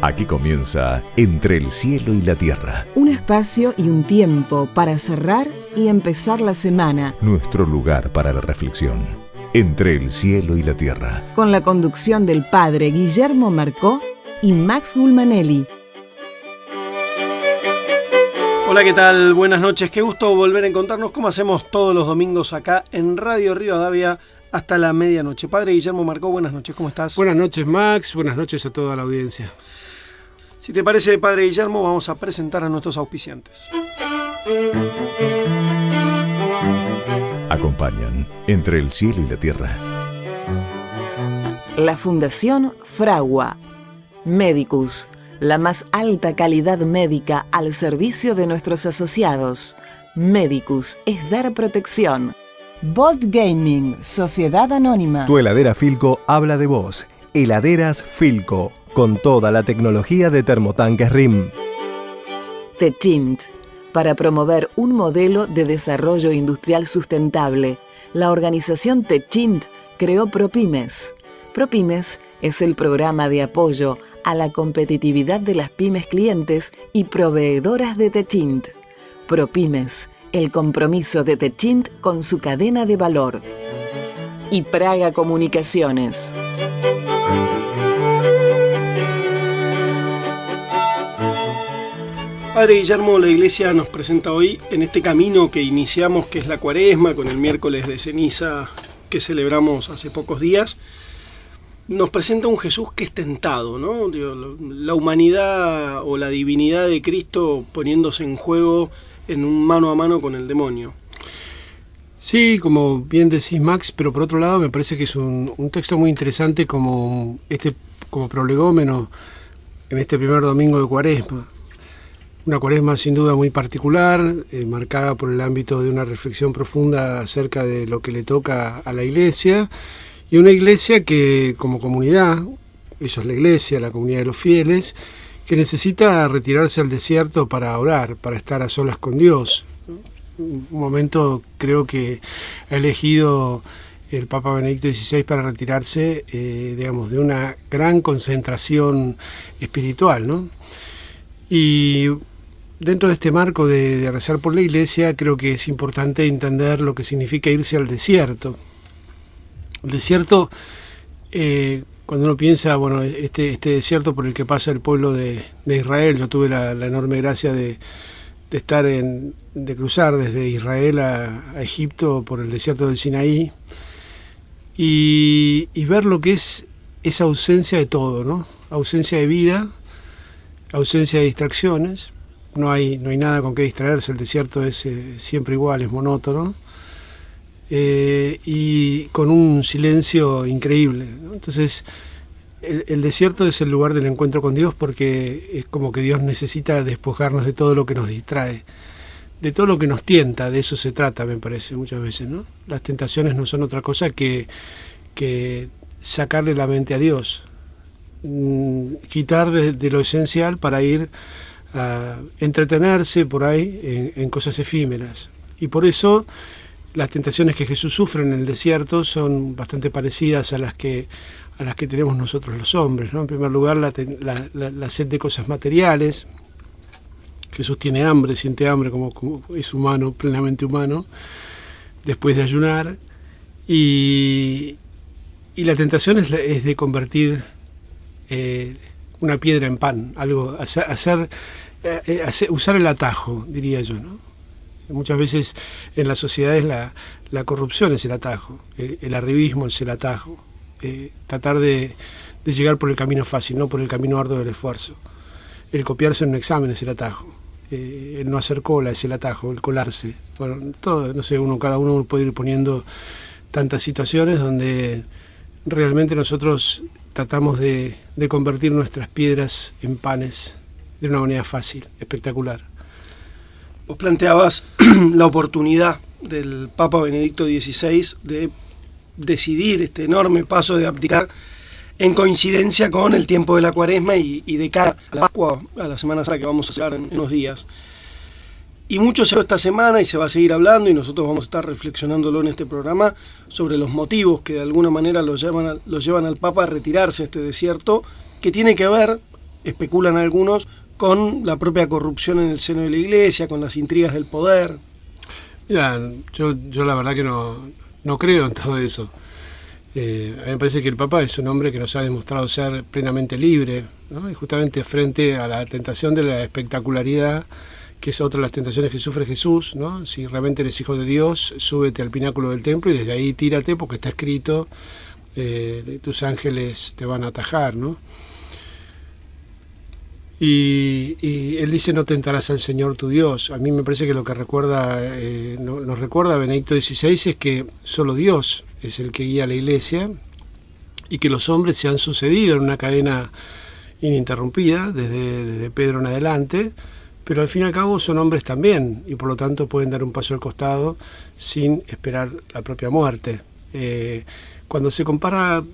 Aquí comienza Entre el cielo y la tierra. Un espacio y un tiempo para cerrar y empezar la semana. Nuestro lugar para la reflexión. Entre el cielo y la tierra. Con la conducción del padre Guillermo Marcó y Max Gulmanelli. Hola, ¿qué tal? Buenas noches. Qué gusto volver a encontrarnos como hacemos todos los domingos acá en Radio Rivadavia hasta la medianoche. Padre Guillermo Marcó, buenas noches. ¿Cómo estás? Buenas noches, Max. Buenas noches a toda la audiencia. Si te parece, Padre Guillermo, vamos a presentar a nuestros auspiciantes. Acompañan Entre el cielo y la tierra. La Fundación Fragua. Medicus, la más alta calidad médica al servicio de nuestros asociados. Medicus es dar protección. Bolt Gaming, Sociedad Anónima. Tu heladera Philco habla de vos. Heladeras Philco, con toda la tecnología de termotanques RIM. Techint, para promover un modelo de desarrollo industrial sustentable. La organización Techint creó ProPymes. ProPymes es el programa de apoyo a la competitividad de las pymes clientes y proveedoras de Techint. ProPymes, el compromiso de Techint con su cadena de valor. Y Praga Comunicaciones. Padre Guillermo, la Iglesia nos presenta hoy en este camino que iniciamos, que es la Cuaresma, con el miércoles de ceniza que celebramos hace pocos días. Nos presenta un Jesús que es tentado, ¿no? La humanidad o la divinidad de Cristo poniéndose en juego en un mano a mano con el demonio. Sí, como bien decís, Max, pero por otro lado me parece que es un texto muy interesante como prolegómeno en este primer domingo de Cuaresma. Una Cuaresma sin duda muy particular, marcada por el ámbito de una reflexión profunda acerca de lo que le toca a la Iglesia, y una Iglesia que como comunidad, eso es la Iglesia, la comunidad de los fieles, que necesita retirarse al desierto para orar, para estar a solas con Dios. Un momento creo que ha elegido el Papa Benedicto XVI para retirarse, de una gran concentración espiritual, ¿no? Y dentro de este marco de rezar por la Iglesia, creo que es importante entender lo que significa irse al desierto. El desierto, cuando uno piensa, este desierto por el que pasa el pueblo de Israel, yo tuve la enorme gracia de cruzar desde Israel a Egipto por el desierto del Sinaí y ver lo que es esa ausencia de todo, ¿no? Ausencia de vida, ausencia de distracciones. No hay nada con qué distraerse, el desierto es siempre igual, es monótono, y con un silencio increíble, ¿no? Entonces, el desierto es el lugar del encuentro con Dios, porque es como que Dios necesita despojarnos de todo lo que nos distrae, de todo lo que nos tienta. De eso se trata, me parece, muchas veces, ¿no? Las tentaciones no son otra cosa que sacarle la mente a Dios, quitar de lo esencial para ir a entretenerse por ahí en cosas efímeras. Y por eso las tentaciones que Jesús sufre en el desierto son bastante parecidas a las que tenemos nosotros los hombres, ¿no? En primer lugar, la sed de cosas materiales. Jesús tiene hambre, siente hambre como es humano, plenamente humano, después de ayunar. Y la tentación es de convertir una piedra en pan, usar el atajo, diría yo, ¿no? Muchas veces en las sociedades la corrupción es el atajo, el arribismo es el atajo, tratar de llegar por el camino fácil, no por el camino arduo del esfuerzo. El copiarse en un examen es el atajo, el no hacer cola es el atajo, el colarse. Bueno, todo, no sé, cada uno puede ir poniendo tantas situaciones donde realmente nosotros tratamos de convertir nuestras piedras en panes de una manera fácil, espectacular. Vos planteabas la oportunidad del Papa Benedicto XVI de decidir este enorme paso de abdicar en coincidencia con el tiempo de la Cuaresma y de cara a la Pascua, a la Semana Santa que vamos a celebrar en unos días. Y mucho se habló esta semana y se va a seguir hablando, y nosotros vamos a estar reflexionándolo en este programa sobre los motivos que de alguna manera lo llevan al Papa a retirarse a este desierto, que tiene que ver, especulan algunos, con la propia corrupción en el seno de la Iglesia, con las intrigas del poder. Mira, yo la verdad que no creo en todo eso. A mí me parece que el Papa es un hombre que nos ha demostrado ser plenamente libre, ¿no? Y justamente frente a la tentación de la espectacularidad, que es otra de las tentaciones que sufre Jesús, ¿no? Si realmente eres hijo de Dios, súbete al pináculo del templo y desde ahí tírate, porque está escrito, tus ángeles te van a atajar, ¿no? Y él dice: no tentarás al Señor tu Dios. A mí me parece que lo que nos recuerda Benedicto XVI es que solo Dios es el que guía a la Iglesia, y que los hombres se han sucedido en una cadena ininterrumpida desde Pedro en adelante, pero al fin y al cabo son hombres también, y por lo tanto pueden dar un paso al costado sin esperar la propia muerte. Cuando se compara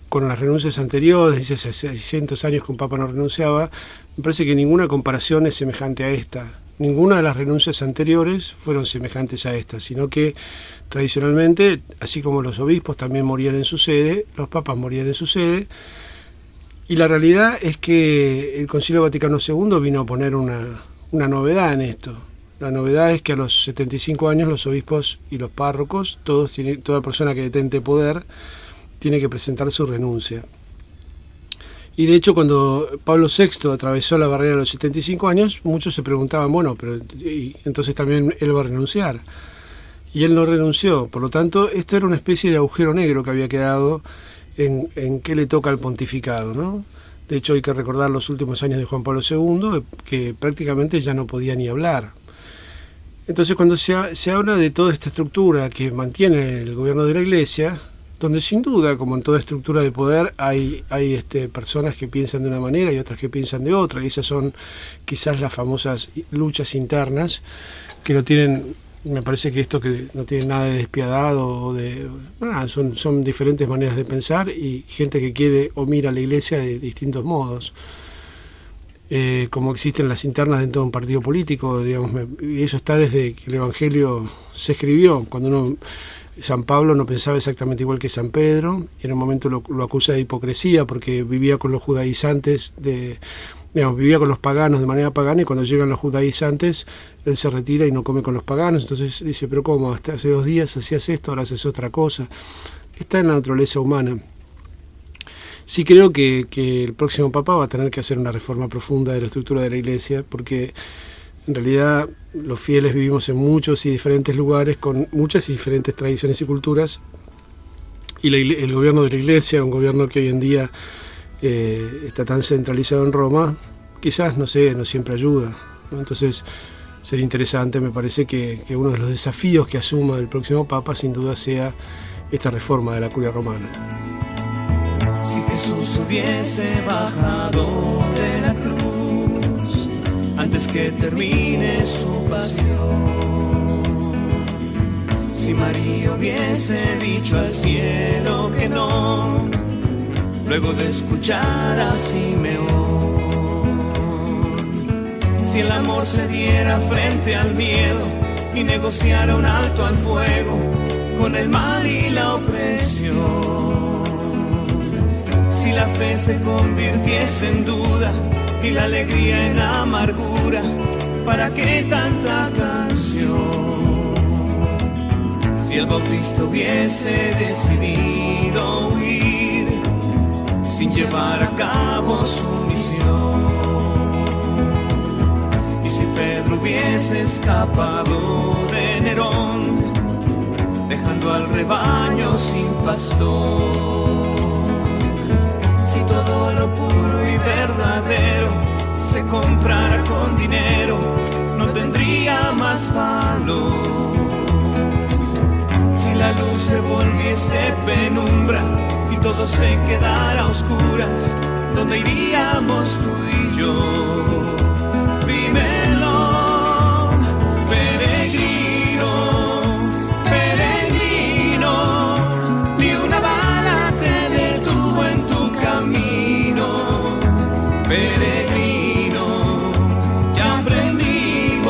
con las renuncias anteriores, dice hace 600 años que un papa no renunciaba, me parece que ninguna comparación es semejante a esta. Ninguna de las renuncias anteriores fueron semejantes a esta, sino que tradicionalmente, así como los obispos también morían en su sede, los papas morían en su sede, y la realidad es que el Concilio Vaticano II vino a poner una novedad en esto. La novedad es que a los 75 años los obispos y los párrocos, toda persona que detente poder, tiene que presentar su renuncia. Y de hecho, cuando Pablo VI atravesó la barrera de los 75 años, muchos se preguntaban, bueno, pero entonces también él va a renunciar. Y él no renunció. Por lo tanto, esto era una especie de agujero negro que había quedado en qué le toca al pontificado, ¿no? De hecho, hay que recordar los últimos años de Juan Pablo II, que prácticamente ya no podía ni hablar. Entonces, cuando se habla de toda esta estructura que mantiene el gobierno de la Iglesia, donde sin duda, como en toda estructura de poder, hay personas que piensan de una manera y otras que piensan de otra, y esas son quizás las famosas luchas internas, que no tienen, me parece que esto que no tiene nada de despiadado, son diferentes maneras de pensar, y gente que quiere o mira a la Iglesia de distintos modos. Como existen las internas dentro de un partido político, digamos, y eso está desde que el Evangelio se escribió. Cuando San Pablo no pensaba exactamente igual que San Pedro, y en un momento lo acusa de hipocresía porque vivía con los judaizantes, vivía con los paganos de manera pagana, y cuando llegan los judaizantes él se retira y no come con los paganos. Entonces dice: pero ¿cómo? Hasta hace 2 días hacías esto, ahora haces otra cosa. Está en la naturaleza humana. Sí creo que el próximo Papa va a tener que hacer una reforma profunda de la estructura de la Iglesia, porque en realidad los fieles vivimos en muchos y diferentes lugares, con muchas y diferentes tradiciones y culturas, y el gobierno de la Iglesia, un gobierno que hoy en día está tan centralizado en Roma, quizás, no siempre ayuda, ¿no? Entonces sería interesante, me parece, que uno de los desafíos que asuma el próximo Papa sin duda sea esta reforma de la curia romana. Si Jesús hubiese bajado de la cruz antes que termine su pasión, si María hubiese dicho al cielo que no, luego de escuchar a Simeón, si el amor se diera frente al miedo y negociara un alto al fuego con el mal y la opresión, si la fe se convirtiese en duda y la alegría en amargura, ¿para qué tanta canción? Si el Bautista hubiese decidido huir sin llevar a cabo su misión, y si Pedro hubiese escapado de Nerón, dejando al rebaño sin pastor, si todo lo puro y verdadero se comprara con dinero, no tendría más valor. Si la luz se volviese penumbra y todo se quedara a oscuras, ¿dónde iríamos tú y yo? Dímelo, peregrino, peregrino, ni una bala te detuvo en tu camino, peregrino, ya aprendimos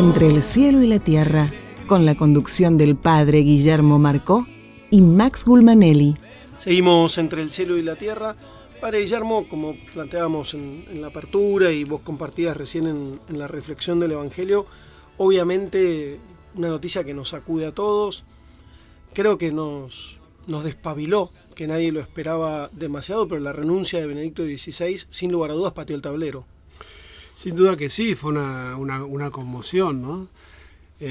Entre el cielo y la tierra, con la conducción del padre Guillermo Marcó y Max Gulmanelli. Seguimos entre el cielo y la tierra. Padre Guillermo, como planteábamos en la apertura y vos compartías recién en la reflexión del Evangelio, obviamente una noticia que nos sacude a todos, creo que nos despabiló, que nadie lo esperaba demasiado, pero la renuncia de Benedicto XVI, sin lugar a dudas, pateó el tablero. Sin duda que sí, fue una conmoción, ¿no?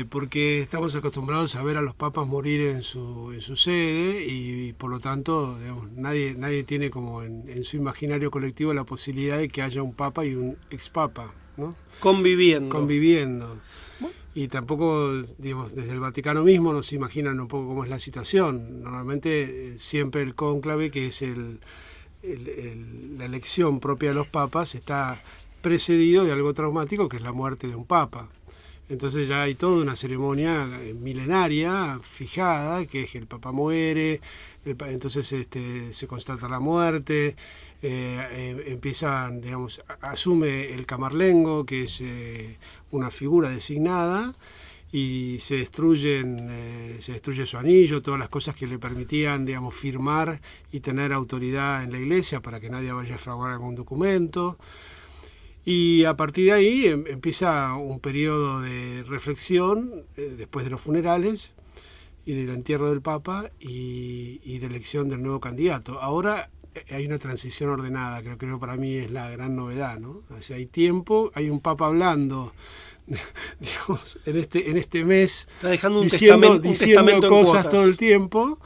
Porque estamos acostumbrados a ver a los papas morir en su sede y por lo tanto, digamos, nadie tiene como en su imaginario colectivo la posibilidad de que haya un papa y un expapa, ¿no? Conviviendo. Y tampoco, digamos, desde el Vaticano mismo nos imaginan un poco cómo es la situación. Normalmente siempre el cónclave, que es la elección propia de los papas, está precedido de algo traumático, que es la muerte de un papa. Entonces ya hay toda una ceremonia milenaria fijada, que es que el papa muere, entonces se constata la muerte, empiezan, digamos, asume el camarlengo, que es una figura designada, y se destruye su anillo, todas las cosas que le permitían, digamos, firmar y tener autoridad en la iglesia para que nadie vaya a fraguar algún documento. Y a partir de ahí empieza un periodo de reflexión después de los funerales y del entierro del Papa y de elección del nuevo candidato. Ahora hay una transición ordenada, que creo para mí es la gran novedad, ¿no? O sea, hay tiempo, hay un Papa hablando, digamos, en este mes, está dejando diciendo testamento cosas todo el tiempo.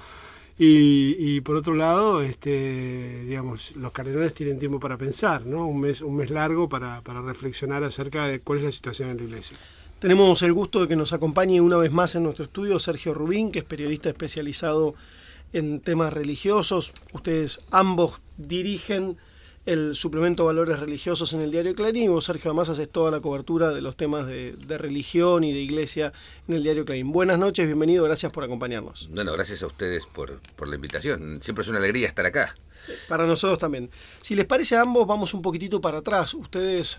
Y por otro lado, digamos, los cardenales tienen tiempo para pensar, ¿no? Un mes largo para reflexionar acerca de cuál es la situación en la Iglesia. Tenemos el gusto de que nos acompañe una vez más en nuestro estudio Sergio Rubín, que es periodista especializado en temas religiosos. Ustedes ambos dirigen el suplemento Valores Religiosos en el diario Clarín, y vos, Sergio, además haces toda la cobertura de los temas de religión y de iglesia en el diario Clarín. Buenas noches, bienvenido, gracias por acompañarnos. Bueno, gracias a ustedes por la invitación. Siempre es una alegría estar acá. Para nosotros también. Si les parece a ambos, vamos un poquitito para atrás. Ustedes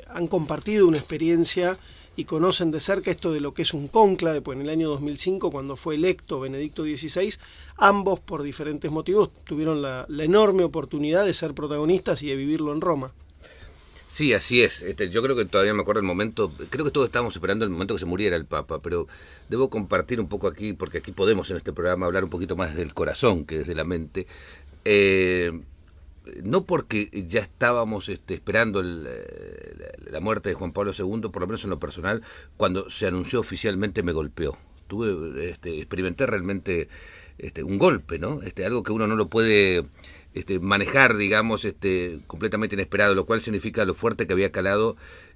han compartido una experiencia y conocen de cerca esto de lo que es un cónclave, pues en el año 2005, cuando fue electo Benedicto XVI, ambos, por diferentes motivos, tuvieron la enorme oportunidad de ser protagonistas y de vivirlo en Roma. Sí, así es. Yo creo que todavía me acuerdo el momento, creo que todos estábamos esperando el momento que se muriera el Papa, pero debo compartir un poco aquí, porque aquí podemos en este programa hablar un poquito más del corazón que desde la mente. No porque ya estábamos esperando la muerte de Juan Pablo II, por lo menos en lo personal, cuando se anunció oficialmente me golpeó. Experimenté realmente un golpe, ¿no? Algo que uno no lo puede manejar, digamos, completamente inesperado, lo cual significa lo fuerte que había calado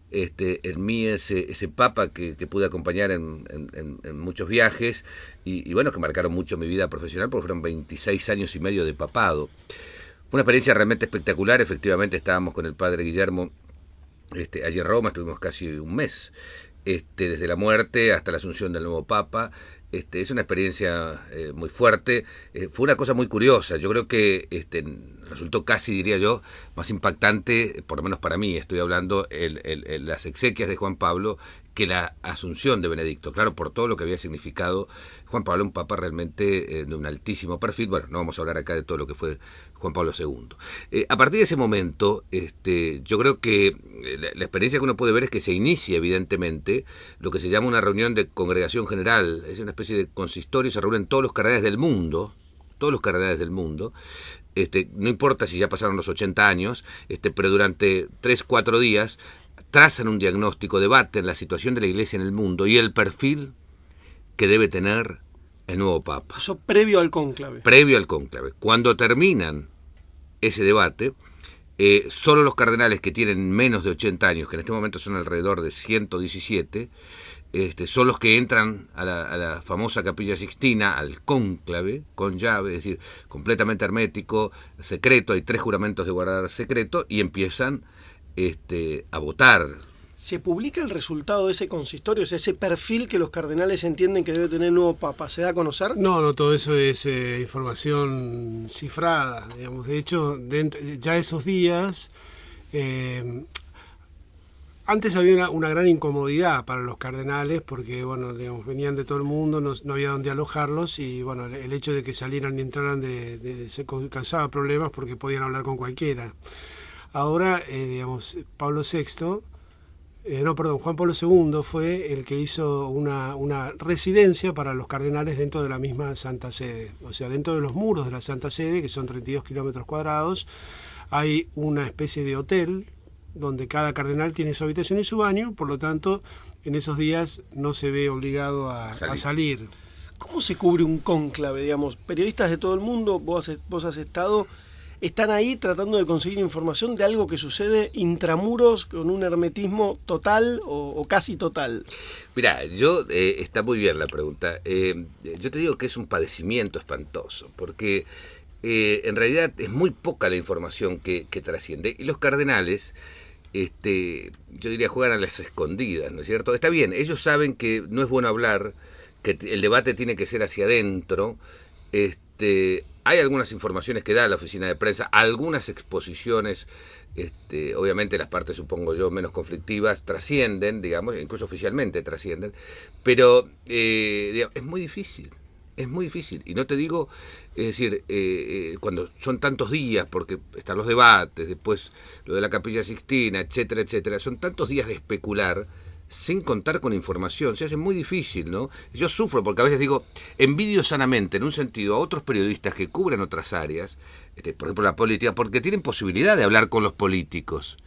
en mí ese Papa que pude acompañar en muchos viajes y bueno, que marcaron mucho mi vida profesional, porque fueron 26 años y medio de papado. Fue una experiencia realmente espectacular. Efectivamente estábamos con el padre Guillermo allí en Roma, estuvimos casi un mes, desde la muerte hasta la asunción del nuevo Papa. Es una experiencia muy fuerte. Fue una cosa muy curiosa. Yo creo que resultó casi, diría yo, más impactante, por lo menos para mí, estoy hablando, las exequias de Juan Pablo, que la asunción de Benedicto. Claro, por todo lo que había significado Juan Pablo, un papa realmente de un altísimo perfil. Bueno, no vamos a hablar acá de todo lo que fue Juan Pablo II. A partir de ese momento, yo creo que la experiencia que uno puede ver es que se inicia, evidentemente, lo que se llama una reunión de congregación general. Es una especie de consistorio, se reúnen todos los cardenales del mundo, no importa si ya pasaron los 80 años, pero durante 3-4 días trazan un diagnóstico, debaten la situación de la Iglesia en el mundo y el perfil que debe tener el nuevo Papa. Eso previo al cónclave. Cuando terminan ese debate, solo los cardenales que tienen menos de 80 años, que en este momento son alrededor de 117, son los que entran a la famosa Capilla Sixtina, al cónclave, con llave, es decir, completamente hermético, secreto, hay 3 juramentos de guardar secreto, y empiezan a votar. ¿Se publica el resultado de ese consistorio, ese perfil que los cardenales entienden que debe tener el nuevo Papa? ¿Se da a conocer? No, todo eso es información cifrada, digamos. De hecho, ya esos días Antes había una gran incomodidad para los cardenales porque, bueno, digamos, venían de todo el mundo, no había dónde alojarlos y, bueno, el hecho de que salieran y entraran se causaba problemas porque podían hablar con cualquiera. Ahora, digamos, Juan Pablo II fue el que hizo una residencia para los cardenales dentro de la misma Santa Sede. O sea, dentro de los muros de la Santa Sede, que son 32 kilómetros cuadrados, hay una especie de hotel donde cada cardenal tiene su habitación y su baño, por lo tanto, en esos días no se ve obligado a salir. ¿Cómo se cubre un cónclave, digamos? Periodistas de todo el mundo, vos has estado, están ahí tratando de conseguir información de algo que sucede intramuros con un hermetismo total o casi total. Mirá, está muy bien la pregunta. Yo te digo que es un padecimiento espantoso, porque en realidad es muy poca la información que trasciende, y los cardenales, yo diría, juegan a las escondidas, ¿no es cierto? Está bien, ellos saben que no es bueno hablar, que el debate tiene que ser hacia adentro. Hay algunas informaciones que da la oficina de prensa, algunas exposiciones, obviamente las partes, supongo yo, menos conflictivas, trascienden, digamos, incluso oficialmente trascienden, pero digamos, es muy difícil. Es muy difícil, y no te digo, es decir, cuando son tantos días, porque están los debates, después lo de la Capilla Sixtina, etcétera, etcétera, son tantos días de especular sin contar con información, se hace muy difícil, ¿no? Yo sufro porque a veces digo, envidio sanamente, en un sentido, a otros periodistas que cubren otras áreas, por ejemplo la política, porque tienen posibilidad de hablar con los políticos.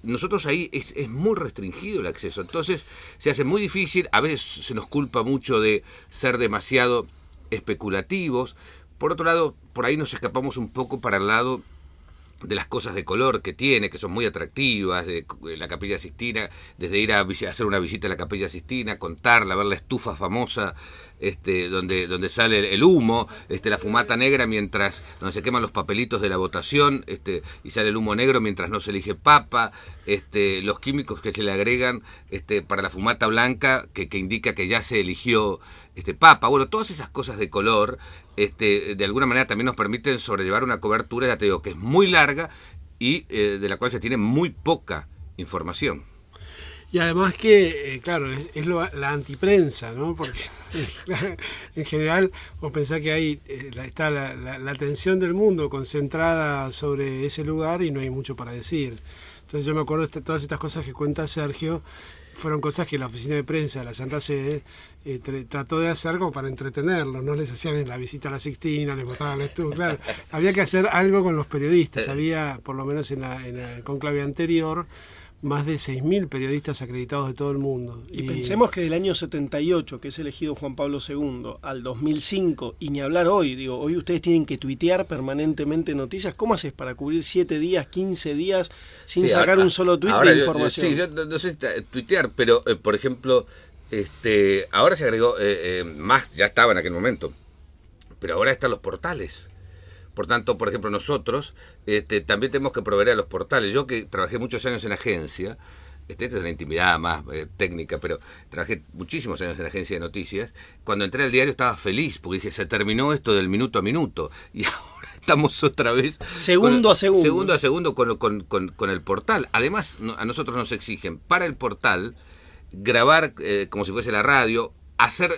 Nosotros ahí es muy restringido el acceso, entonces se hace muy difícil, a veces se nos culpa mucho de ser demasiado especulativos. Por otro lado, por ahí nos escapamos un poco para el lado de las cosas de color que tiene, que son muy atractivas, de la Capilla Sixtina, desde ir a hacer una visita a la Capilla Sixtina, contarla, ver la estufa famosa, donde sale el humo, la fumata negra donde se queman los papelitos de la votación, y sale el humo negro mientras no se elige papa, los químicos que se le agregan para la fumata blanca, que indica que ya se eligió papa. Bueno, todas esas cosas de color, de alguna manera también nos permiten sobrellevar una cobertura, ya te digo, que es muy larga y de la cual se tiene muy poca información. Y además que, claro, es la antiprensa, ¿no? Porque en general vos pensás que ahí está la atención del mundo concentrada sobre ese lugar y no hay mucho para decir. Entonces yo me acuerdo de todas estas cosas que cuenta Sergio, fueron cosas que la oficina de prensa de la Santa Sede trató de hacer como para entretenerlos, no les hacían la visita a la Sixtina, les mostraban la estufa, claro, había que hacer algo con los periodistas, había, por lo menos en el conclave anterior, más de 6.000 periodistas acreditados de todo el mundo. Y pensemos que del año 78, que es elegido Juan Pablo II, al 2005, y ni hablar hoy, hoy ustedes tienen que tuitear permanentemente noticias. ¿Cómo haces para cubrir 7 días, 15 días sin sacar un solo tuit de información? Sí, yo no sé tuitear, pero por ejemplo, ahora se agregó más, ya estaba en aquel momento, pero ahora están los portales. Por tanto, por ejemplo, nosotros también tenemos que proveer a los portales. Yo que trabajé muchos años en agencia, esta es una intimidad más técnica, pero trabajé muchísimos años en agencia de noticias. Cuando entré al diario estaba feliz, porque dije, se terminó esto del minuto a minuto. Y ahora estamos otra vez... Segundo a segundo. Segundo a segundo con el portal. Además, a nosotros nos exigen, para el portal, grabar como si fuese la radio, hacer,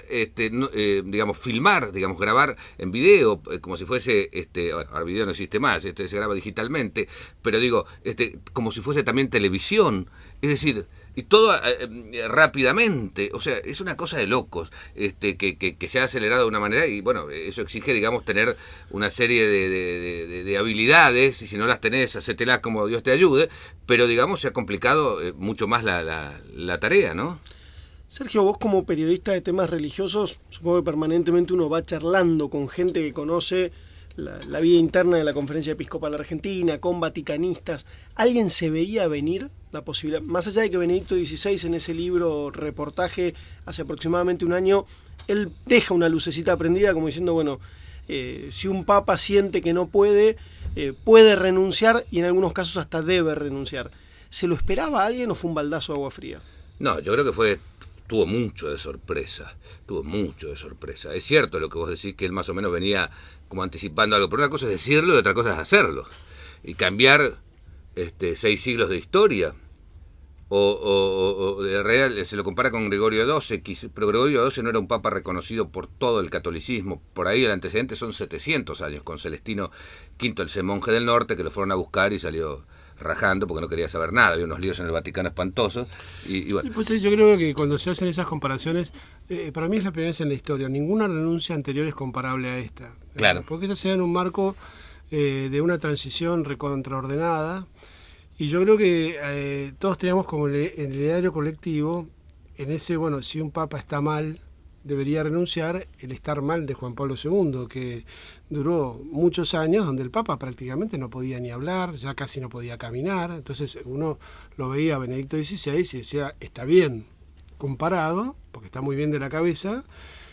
digamos, filmar, digamos, grabar en video, como si fuese, ahora el video no existe más, se graba digitalmente, pero digo, como si fuese también televisión, es decir, y todo rápidamente, o sea, es una cosa de locos, que se ha acelerado de una manera, y bueno, eso exige, digamos, tener una serie de habilidades, y si no las tenés, hacételas como Dios te ayude, pero digamos, se ha complicado mucho más la tarea, ¿no? Sergio, vos como periodista de temas religiosos, supongo que permanentemente uno va charlando con gente que conoce la vida interna de la Conferencia Episcopal Argentina, con vaticanistas. ¿Alguien se veía venir la posibilidad, más allá de que Benedicto XVI en ese libro reportaje hace aproximadamente un año, él deja una lucecita prendida como diciendo, bueno, si un papa siente que no puede renunciar y en algunos casos hasta debe renunciar? ¿Se lo esperaba a alguien o fue un baldazo de agua fría? No, yo creo que tuvo mucho de sorpresa. Es cierto lo que vos decís, que él más o menos venía como anticipando algo, pero una cosa es decirlo y otra cosa es hacerlo. Y cambiar 6 siglos de historia, o de Real se lo compara con Gregorio XII, pero Gregorio XII no era un papa reconocido por todo el catolicismo. Por ahí el antecedente son 700 años, con Celestino V, ese monje del norte, que lo fueron a buscar y salió rajando porque no quería saber nada. Había unos líos en el Vaticano espantosos. Y bueno. Pues yo creo que cuando se hacen esas comparaciones, para mí es la primera vez en la historia. Ninguna renuncia anterior es comparable a esta. Claro. Porque esta se da en un marco de una transición recontraordenada. Y yo creo que todos teníamos como el ideario colectivo, en ese, bueno, si un papa está mal, debería renunciar, el estar mal de Juan Pablo II, que duró muchos años, donde el papa prácticamente no podía ni hablar, ya casi no podía caminar. Entonces uno lo veía a Benedicto XVI y decía, está bien comparado, porque está muy bien de la cabeza,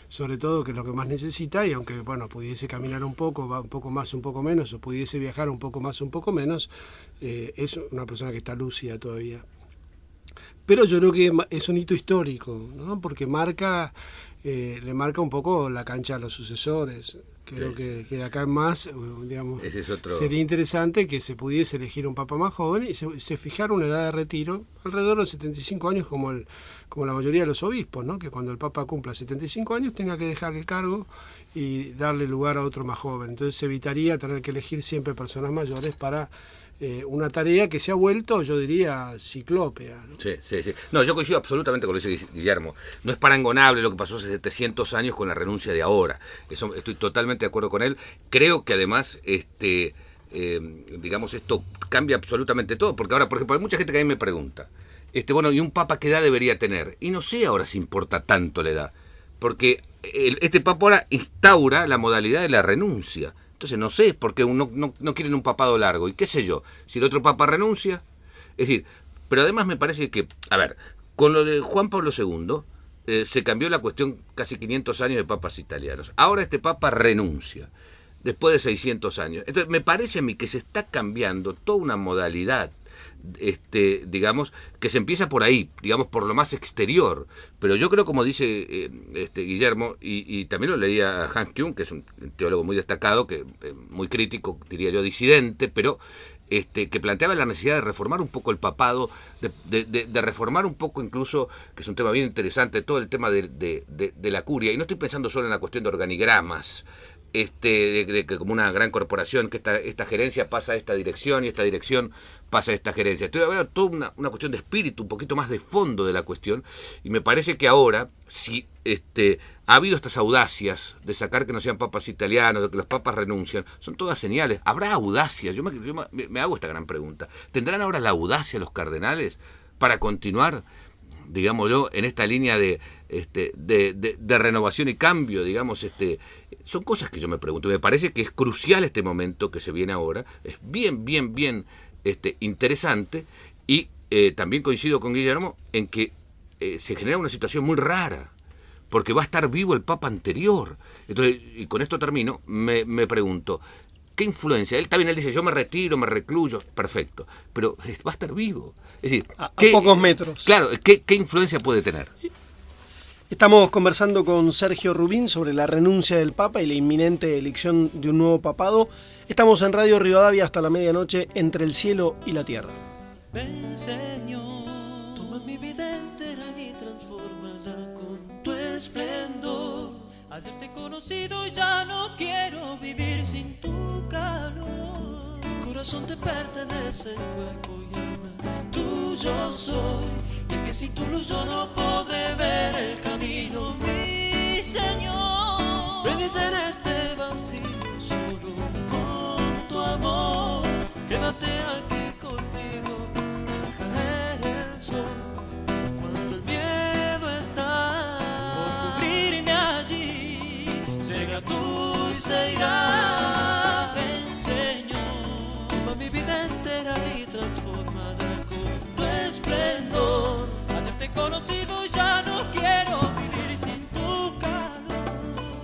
sobre todo que es lo que más necesita, y aunque bueno pudiese caminar un poco más, un poco menos, o pudiese viajar un poco más, un poco menos, es una persona que está lúcida todavía. Pero yo creo que es un hito histórico, ¿no? Porque le marca un poco la cancha a los sucesores. Creo que de acá en más, digamos, sería interesante que se pudiese elegir un papa más joven y se fijara una edad de retiro alrededor de los 75 años como la mayoría de los obispos, ¿no? Que cuando el papa cumpla 75 años tenga que dejar el cargo y darle lugar a otro más joven. Entonces se evitaría tener que elegir siempre personas mayores para una tarea que se ha vuelto, yo diría, ciclópea, ¿no? Sí. No, yo coincido absolutamente con lo que dice Guillermo. No es parangonable lo que pasó hace 700 años con la renuncia de ahora. Eso estoy totalmente de acuerdo con él. Creo que además, digamos, esto cambia absolutamente todo. Porque ahora, por ejemplo, hay mucha gente que a mí me pregunta, bueno, ¿y un papa qué edad debería tener? Y no sé ahora si importa tanto la edad. Porque este papa ahora instaura la modalidad de la renuncia. Entonces no sé, porque no quieren un papado largo. Y qué sé yo, si el otro papa renuncia. Es decir, pero además me parece que, a ver, con lo de Juan Pablo II, se cambió la cuestión casi 500 años de papas italianos. Ahora este papa renuncia, después de 600 años. Entonces me parece a mí que se está cambiando toda una modalidad, digamos, que se empieza por ahí, digamos, por lo más exterior. Pero yo creo, como dice Guillermo, y también lo leía a Hans Küng, que es un teólogo muy destacado, que muy crítico, diría yo, disidente, pero que planteaba la necesidad de reformar un poco el papado, de reformar un poco incluso, que es un tema bien interesante, todo el tema de la curia. Y no estoy pensando solo en la cuestión de organigramas, que como una gran corporación, que esta gerencia pasa a esta dirección y esta dirección pasa a esta gerencia. Estoy hablando de toda una cuestión de espíritu, un poquito más de fondo de la cuestión, y me parece que ahora, si ha habido estas audacias de sacar que no sean papas italianos, de que los papas renuncian, son todas señales. ¿Habrá audacia? Yo me hago esta gran pregunta. ¿Tendrán ahora la audacia los cardenales para continuar, digámoslo, en esta línea de renovación y cambio, digamos? Son cosas que yo me pregunto. Me parece que es crucial este momento que se viene ahora. Es bien interesante, y también coincido con Guillermo en que se genera una situación muy rara, porque va a estar vivo el papa anterior. Entonces, y con esto termino, me pregunto, ¿qué influencia? Él dice, yo me retiro, me recluyo, perfecto, pero va a estar vivo. Es decir, a pocos metros. Claro, ¿qué influencia puede tener? Estamos conversando con Sergio Rubín sobre la renuncia del Papa y la inminente elección de un nuevo papado. Estamos en Radio Rivadavia hasta la medianoche, entre el cielo y la tierra. Ven, Señor, toma mi vida entera y transfórmala con tu esplendor. Hacerte conocido, ya no quiero vivir sin tu calor. Mi corazón te pertenece, cuerpo y alma, tuyo soy. Y es que sin tu luz yo no podré ver el camino, mi Señor. Ven y llena este vacío solo con tu amor. Quédate aquí conmigo al caer el sol. Cuando el miedo está por cubrirme allí, llega tú y se irá. Ven, Señor, toma mi vida entera y transformada con tu esplendor. Hacerte conocido, ya no quiero vivir sin tu calor.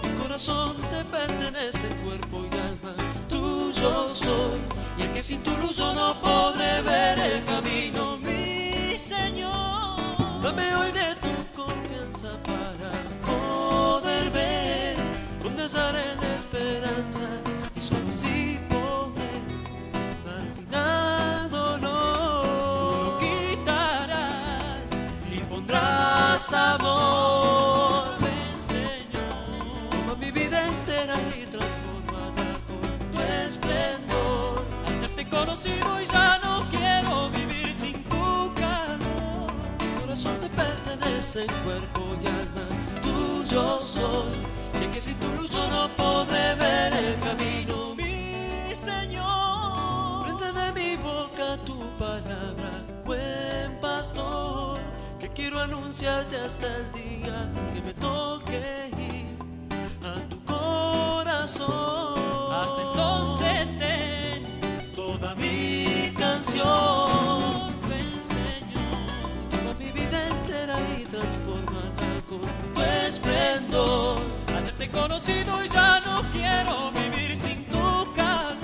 Mi corazón te pertenece, cuerpo y alma, tuyo soy. Y es que sin tu luz yo no podré ver el camino, mi Señor. Dame hoy de tu confianza para poder ver dónde hallaré la esperanza, y solo así poder dar fin al dolor. Tú no quitarás más amor. Ven, Señor, toma mi vida entera y transfórmala con tu esplendor. Hacerte conocido y ya no quiero vivir sin tu calor. Mi corazón te pertenece, cuerpo y alma, tuyo soy. Y es que sin tu luz yo no podré ver el camino, mi Señor. Frente de mi boca tu palabra, buen pastor, que quiero anunciarte hasta el día que me toque ir a tu corazón. Hasta entonces ten toda mi canción. Ven, Señor, toma mi vida entera y transfórmala con tu esplendor. Hacerte conocido y ya no quiero vivir sin tu calor.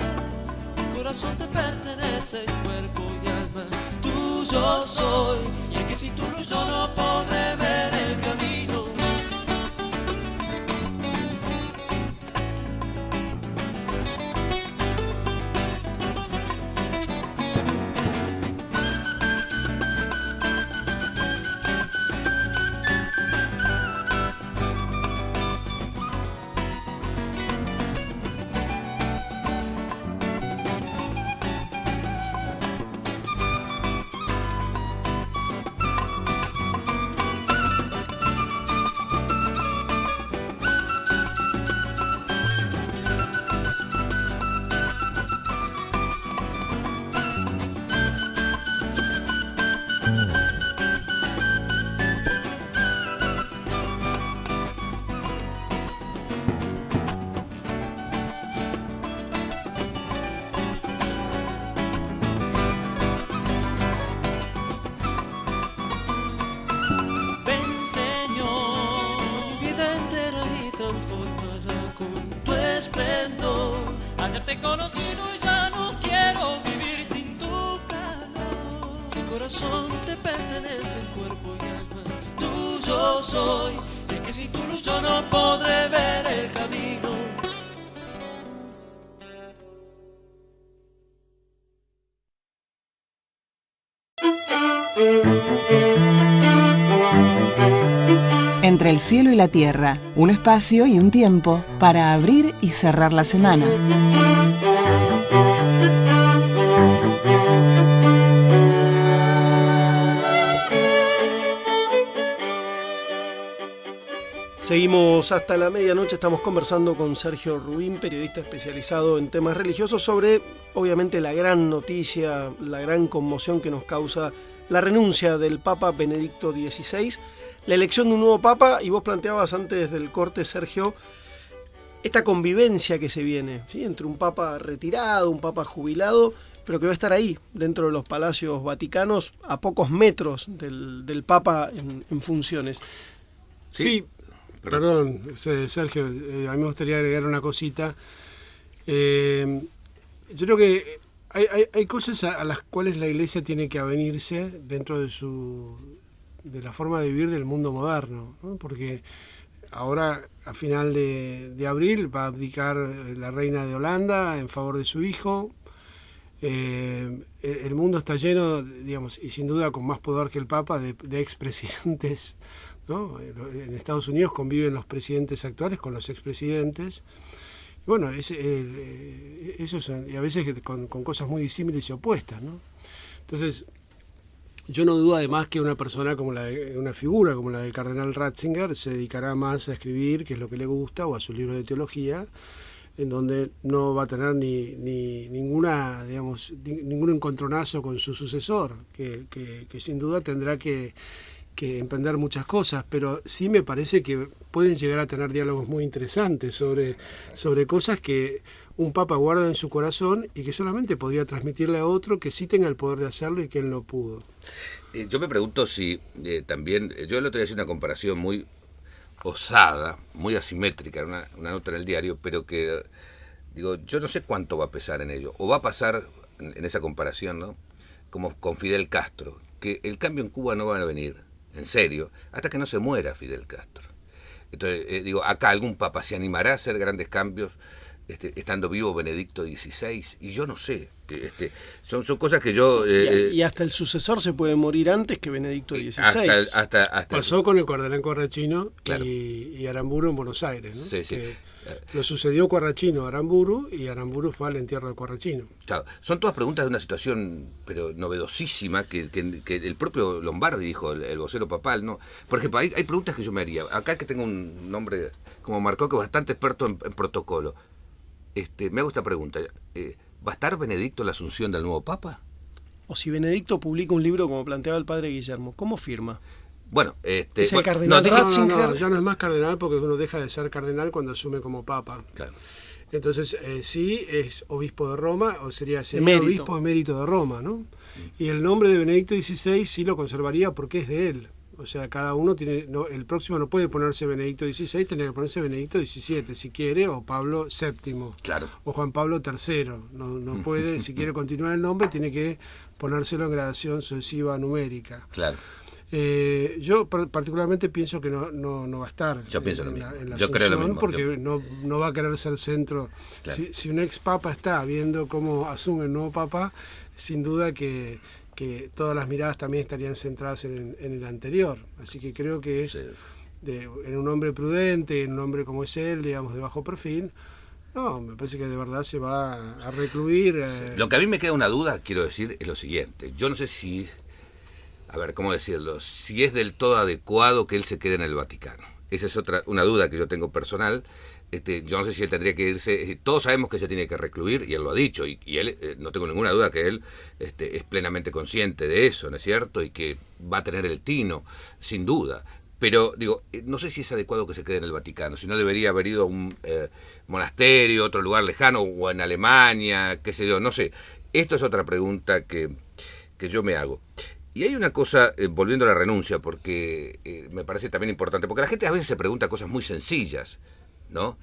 Mi corazón te pertenece, cuerpo y alma, tuyo soy. Y es que sin tu luz yo no podré ver el camino. Hacerte conocido y ya no quiero vivir sin tu calor. Mi corazón te pertenece, cuerpo y alma, tuyo soy. Y es que sin tu luz yo no podré ver el camino. Entre el cielo y la tierra, un espacio y un tiempo para abrir y cerrar la semana. Seguimos hasta la medianoche, estamos conversando con Sergio Rubín, periodista especializado en temas religiosos, sobre, obviamente, la gran noticia, la gran conmoción que nos causa la renuncia del Papa Benedicto XVI, la elección de un nuevo Papa, y vos planteabas antes del corte, Sergio, esta convivencia que se viene, ¿sí?, entre un Papa retirado, un Papa jubilado, pero que va a estar ahí, dentro de los palacios vaticanos, a pocos metros del Papa en funciones. Sí, perdón, Sergio, a mí me gustaría agregar una cosita. Yo creo que hay cosas a las cuales la Iglesia tiene que avenirse dentro de la forma de vivir del mundo moderno, ¿no? Porque ahora, a final de abril, va a abdicar la reina de Holanda en favor de su hijo. El mundo está lleno, digamos, y sin duda con más poder que el Papa, de expresidentes, ¿no? En Estados Unidos conviven los presidentes actuales con los expresidentes. Bueno, eso son, y a veces con cosas muy disímiles y opuestas, ¿no? Entonces, yo no dudo además que una persona una figura como la del cardenal Ratzinger se dedicará más a escribir, que es lo que le gusta, o a sus libros de teología, en donde no va a tener ningún encontronazo con su sucesor, que sin duda tendrá que emprender muchas cosas, pero sí me parece que pueden llegar a tener diálogos muy interesantes sobre cosas que un papa guarda en su corazón y que solamente podría transmitirle a otro que sí tenga el poder de hacerlo y que él no pudo. Yo me pregunto si también, yo el otro día hice una comparación muy osada, muy asimétrica, una nota en el diario, pero que, digo, yo no sé cuánto va a pesar en ello, o va a pasar en esa comparación, ¿no?, como con Fidel Castro, que el cambio en Cuba no va a venir, en serio, hasta que no se muera Fidel Castro. Entonces, digo, acá algún papa se animará a hacer grandes cambios, estando vivo Benedicto XVI, y yo no sé, Son cosas que yo... y hasta el sucesor se puede morir antes que Benedicto XVI. Hasta pasó con el cardenal Corrachino, claro. y Aramburu en Buenos Aires, ¿no? Sí, sí. Lo sucedió Corrachino a Aramburu, y Aramburu fue al entierro de Corrachino. Claro, son todas preguntas de una situación pero novedosísima que el propio Lombardi dijo, el vocero papal, ¿no? Por ejemplo, hay preguntas que yo me haría. Acá que tengo un nombre como Marcó, que es bastante experto en protocolo. Me hago esta pregunta. ¿Va a estar Benedicto en la asunción del nuevo Papa? O si Benedicto publica un libro como planteaba el padre Guillermo, ¿cómo firma? Bueno, ¿Es el cardenal Ratzinger? No, ya no es más cardenal porque uno deja de ser cardenal cuando asume como Papa. Claro. Entonces, sí, es obispo de Roma, o sería Emérito. obispo emérito de Roma, ¿no? Y el nombre de Benedicto XVI sí lo conservaría porque es de él. O sea, cada uno tiene... el próximo no puede ponerse Benedicto XVI, tiene que ponerse Benedicto XVII, si quiere, o Pablo VII. Claro. O Juan Pablo III. No puede, si quiere continuar el nombre, tiene que ponérselo en gradación sucesiva numérica. Claro. Yo particularmente pienso que no va a estar. Yo pienso lo en mismo. la Yo creo lo mismo. porque no va a querer ser centro. Claro. Si un ex papa está viendo cómo asume el nuevo papa, sin duda que todas las miradas también estarían centradas en el anterior. Así que creo que es en un hombre prudente, en un hombre como es él, digamos, de bajo perfil. No, me parece que de verdad se va a recluir. Lo que a mí me queda una duda, quiero decir, es lo siguiente. Yo no sé si... A ver, ¿cómo decirlo? Si es del todo adecuado que él se quede en el Vaticano. Esa es una duda que yo tengo personal. Yo no sé si él tendría que irse. Todos sabemos que se tiene que recluir, y él lo ha dicho, y él, no tengo ninguna duda que él es plenamente consciente de eso, ¿no es cierto? Y que va a tener el tino, sin duda. Pero, digo, no sé si es adecuado que se quede en el Vaticano, si no debería haber ido a un monasterio, otro lugar lejano, o en Alemania, qué sé yo, no sé. Esto es otra pregunta que yo me hago. Y hay una cosa, volviendo a la renuncia, porque me parece también importante, porque la gente a veces se pregunta cosas muy sencillas, ¿no?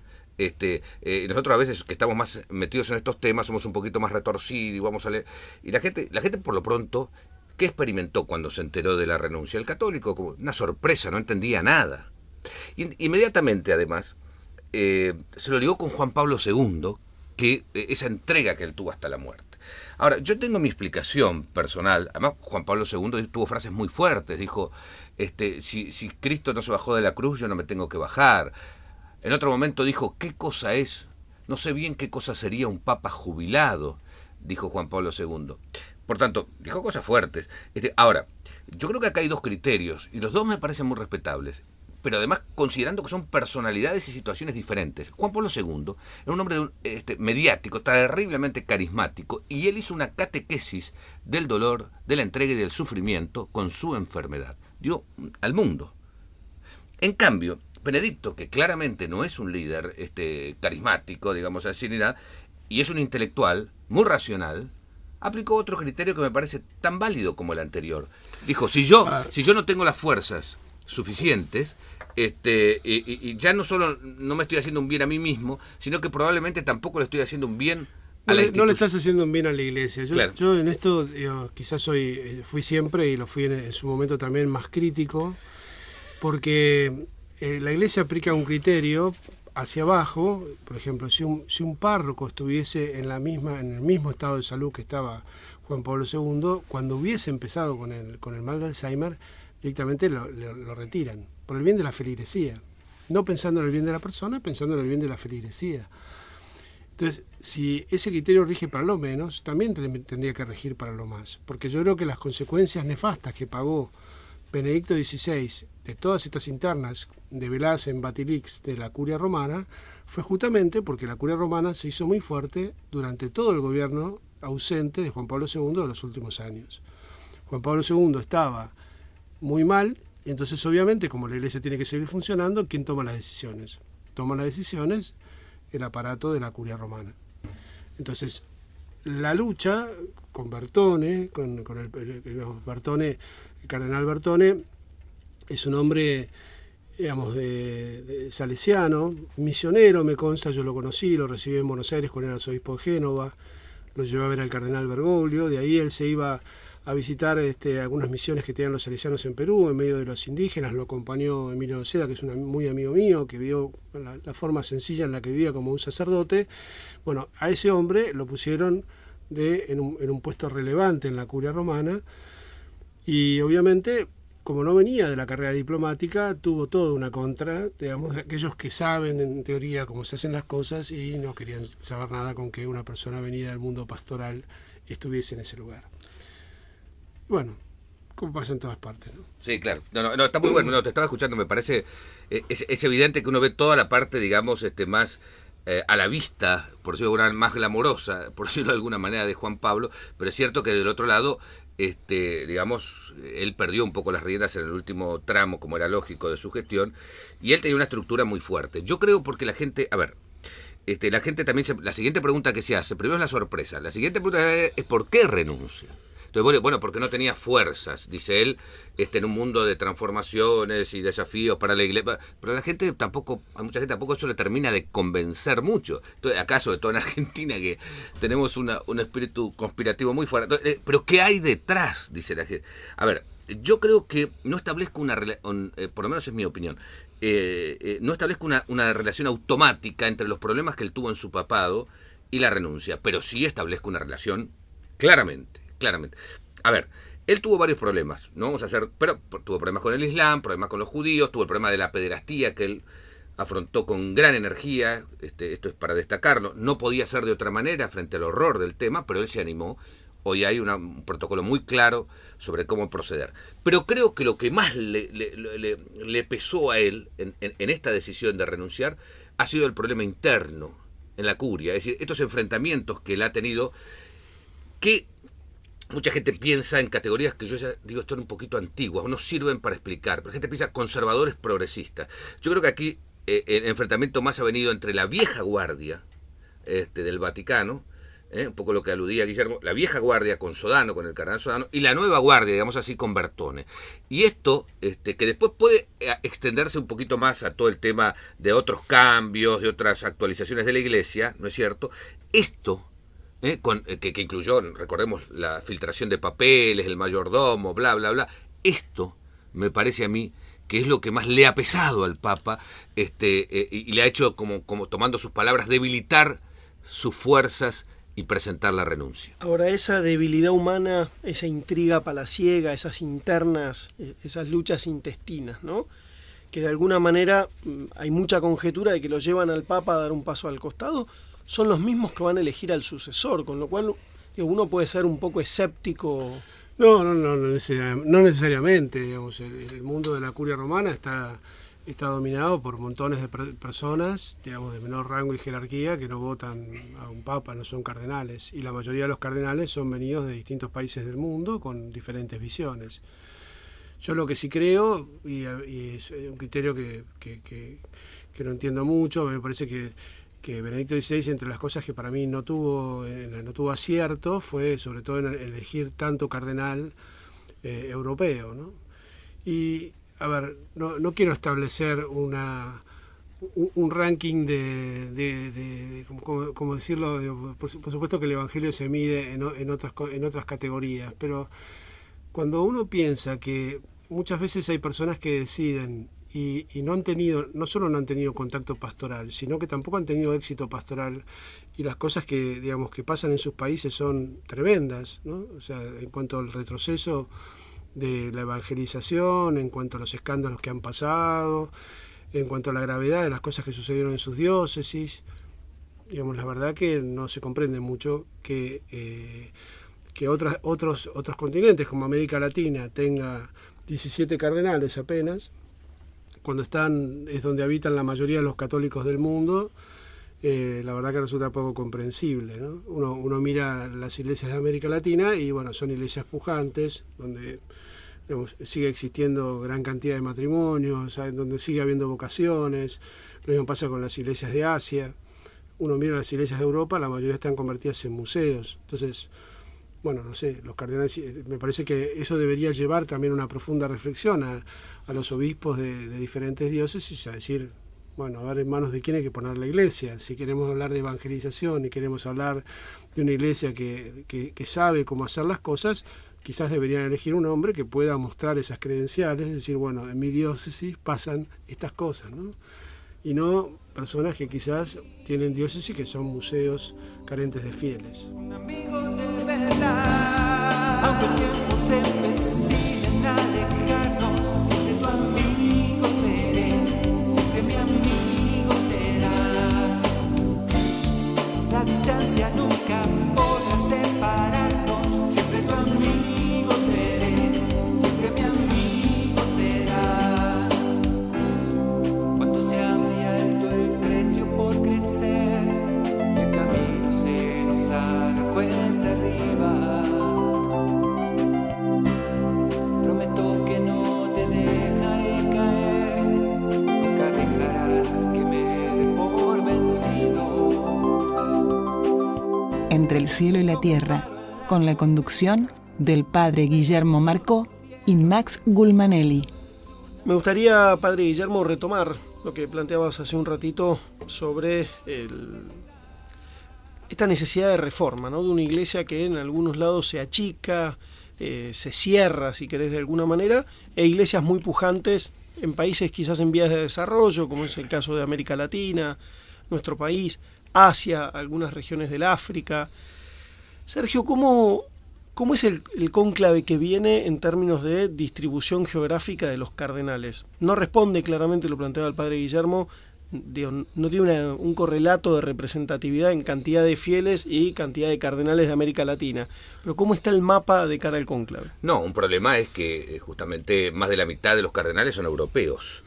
Nosotros a veces que estamos más metidos en estos temas somos un poquito más retorcidos y vamos a leer. Y la gente por lo pronto, ¿qué experimentó cuando se enteró de la renuncia? El católico, como una sorpresa, no entendía nada. Inmediatamente, además, se lo ligó con Juan Pablo II, que esa entrega que él tuvo hasta la muerte. Ahora, yo tengo mi explicación personal. Además, Juan Pablo II tuvo frases muy fuertes. Dijo, si Cristo no se bajó de la cruz, yo no me tengo que bajar. En otro momento dijo, ¿qué cosa es? No sé bien qué cosa sería un papa jubilado, dijo Juan Pablo II. Por tanto, dijo cosas fuertes. Ahora, yo creo que acá hay dos criterios, y los dos me parecen muy respetables. Pero además considerando que son personalidades y situaciones diferentes. Juan Pablo II era un hombre mediático, terriblemente carismático, y él hizo una catequesis del dolor, de la entrega y del sufrimiento con su enfermedad. Dio al mundo. En cambio, Benedicto, que claramente no es un líder carismático, digamos así, ni nada, y es un intelectual muy racional, aplicó otro criterio que me parece tan válido como el anterior. Dijo, si yo no tengo las fuerzas suficientes, y ya no solo no me estoy haciendo un bien a mí mismo, sino que probablemente tampoco le estoy haciendo un bien a la institución. No le estás haciendo un bien a la iglesia. Claro. Yo en esto quizás fui siempre, y lo fui en su momento también, más crítico, porque la iglesia aplica un criterio hacia abajo. Por ejemplo, si un párroco estuviese en el mismo estado de salud que estaba Juan Pablo II, cuando hubiese empezado con el mal de Alzheimer, directamente lo retiran, por el bien de la feligresía. No pensando en el bien de la persona, pensando en el bien de la feligresía. Entonces, si ese criterio rige para lo menos, también tendría que regir para lo más. Porque yo creo que las consecuencias nefastas que pagó Benedicto XVI de todas estas internas develadas en Batilix de la Curia Romana, fue justamente porque la Curia Romana se hizo muy fuerte durante todo el gobierno ausente de Juan Pablo II de los últimos años. Juan Pablo II estaba muy mal, y entonces obviamente, como la iglesia tiene que seguir funcionando, ¿quién toma las decisiones? Toma las decisiones el aparato de la Curia Romana. Entonces, la lucha con Bertone, con Bertone, el cardenal Bertone, es un hombre, digamos, de salesiano, misionero, me consta, yo lo conocí, lo recibí en Buenos Aires cuando era arzobispo de Génova, lo llevé a ver al cardenal Bergoglio, de ahí él se iba a visitar algunas misiones que tenían los salesianos en Perú, en medio de los indígenas. Lo acompañó Emilio Noceda, que es muy amigo mío, que vio la forma sencilla en la que vivía como un sacerdote. Bueno, a ese hombre lo pusieron en un puesto relevante en la curia romana, y obviamente, como no venía de la carrera diplomática, tuvo toda una contra, digamos, de aquellos que saben en teoría cómo se hacen las cosas y no querían saber nada con que una persona venida del mundo pastoral estuviese en ese lugar. Bueno, como pasa en todas partes, ¿no? Sí, claro. No, está muy bueno. No, te estaba escuchando, me parece, es evidente que uno ve toda la parte, digamos, más a la vista, por decirlo de alguna manera, más glamorosa, por decirlo de alguna manera, de Juan Pablo, pero es cierto que del otro lado, digamos, él perdió un poco las riendas en el último tramo, como era lógico, de su gestión, y él tenía una estructura muy fuerte. Yo creo porque la gente, a ver, la gente también, la siguiente pregunta que se hace, primero es la sorpresa, la siguiente pregunta es ¿por qué renuncia? Entonces, bueno, porque no tenía fuerzas, dice él, en un mundo de transformaciones y desafíos para la iglesia. Pero a la gente tampoco, a mucha gente tampoco eso le termina de convencer mucho. Entonces, acá, sobre todo en Argentina, que tenemos un espíritu conspirativo muy fuerte. Entonces, pero ¿qué hay detrás? Dice la gente. A ver, yo creo que no establezco una relación, por lo menos es mi opinión, no establezco una relación automática entre los problemas que él tuvo en su papado y la renuncia, pero sí establezco una relación claramente. A ver, él tuvo varios problemas, no vamos a hacer, pero tuvo problemas con el Islam, problemas con los judíos, tuvo el problema de la pederastía que él afrontó con gran energía, esto es para destacarlo, no podía ser de otra manera frente al horror del tema, pero él se animó. Hoy hay un protocolo muy claro sobre cómo proceder. Pero creo que lo que más le pesó a él en esta decisión de renunciar ha sido el problema interno en la curia, es decir, estos enfrentamientos que él ha tenido, que mucha gente piensa en categorías que yo ya digo están un poquito antiguas, no sirven para explicar, pero la gente piensa conservadores progresistas. Yo creo que aquí el enfrentamiento más ha venido entre la vieja guardia del Vaticano, un poco lo que aludía Guillermo, la vieja guardia con Sodano, con el cardenal Sodano, y la nueva guardia, digamos así, con Bertone. Y esto, que después puede extenderse un poquito más a todo el tema de otros cambios, de otras actualizaciones de la Iglesia, ¿no es cierto? Esto, que incluyó, recordemos, la filtración de papeles, el mayordomo, bla, bla, bla. Esto me parece a mí que es lo que más le ha pesado al Papa, y le ha hecho, como tomando sus palabras, debilitar sus fuerzas y presentar la renuncia. Ahora, esa debilidad humana, esa intriga palaciega, esas internas, esas luchas intestinas, ¿no?, que de alguna manera hay mucha conjetura de que lo llevan al Papa a dar un paso al costado, son los mismos que van a elegir al sucesor, con lo cual uno puede ser un poco escéptico. No necesariamente, digamos, el mundo de la curia romana está dominado por montones de personas, digamos, de menor rango y jerarquía, que no votan a un papa, no son cardenales, y la mayoría de los cardenales son venidos de distintos países del mundo con diferentes visiones. Yo lo que sí creo, y es un criterio que no entiendo mucho, me parece que Benedicto XVI, entre las cosas que para mí no tuvo acierto, fue sobre todo en elegir tanto cardenal europeo, ¿no? Y, a ver, no quiero establecer un ranking de ¿cómo decirlo? Por supuesto que el Evangelio se mide en otras categorías, pero cuando uno piensa que muchas veces hay personas que deciden y no solo no han tenido contacto pastoral, sino que tampoco han tenido éxito pastoral, y las cosas que, digamos, que pasan en sus países son tremendas, ¿no? O sea, en cuanto al retroceso de la evangelización, en cuanto a los escándalos que han pasado, en cuanto a la gravedad de las cosas que sucedieron en sus diócesis, digamos, la verdad que no se comprende mucho que otros continentes como América Latina tenga 17 cardenales apenas, cuando es donde habitan la mayoría de los católicos del mundo. La verdad que resulta poco comprensible, ¿no? Uno mira las iglesias de América Latina y bueno, son iglesias pujantes, donde, digamos, sigue existiendo gran cantidad de matrimonios, donde sigue habiendo vocaciones. Lo mismo pasa con las iglesias de Asia. Uno mira las iglesias de Europa, la mayoría están convertidas en museos. Entonces, bueno, no sé, los cardenales, me parece que eso debería llevar también una profunda reflexión a los obispos de diferentes diócesis, a decir, bueno, a ver en manos de quién hay que poner la iglesia. Si queremos hablar de evangelización y queremos hablar de una iglesia que sabe cómo hacer las cosas, quizás deberían elegir un hombre que pueda mostrar esas credenciales, es decir, bueno, en mi diócesis pasan estas cosas, ¿no? y no personas que quizás tienen diócesis que son museos carentes de fieles. Un amigo de verdad, aunque el tiempo se empeñe a alejarnos, siempre tu amigo seré, siempre mi amigo serás. La distancia nunca podrá separarnos, siempre tu amigo seré, siempre mi amigo serás. Cuando sea muy alto el precio por crecer, el camino se nos haga cuesta arriba. Prometo que no te dejaré caer, nunca dejarás que me dé por vencido. Entre el cielo y la tierra, con la conducción del padre Guillermo Marcó y Max Gulmanelli. Me gustaría, padre Guillermo, retomar lo que planteabas hace un ratito sobre esta necesidad de reforma, ¿no? De una iglesia que en algunos lados se achica, se cierra, si querés, de alguna manera, e iglesias muy pujantes en países quizás en vías de desarrollo, como es el caso de América Latina, nuestro país, Asia, algunas regiones del África. Sergio, ¿cómo es el cónclave que viene en términos de distribución geográfica de los cardenales? No responde claramente, lo planteaba el padre Guillermo, no tiene un correlato de representatividad en cantidad de fieles y cantidad de cardenales de América Latina. Pero ¿cómo está el mapa de cara al cónclave? No, un problema es que justamente más de la mitad de los cardenales son europeos.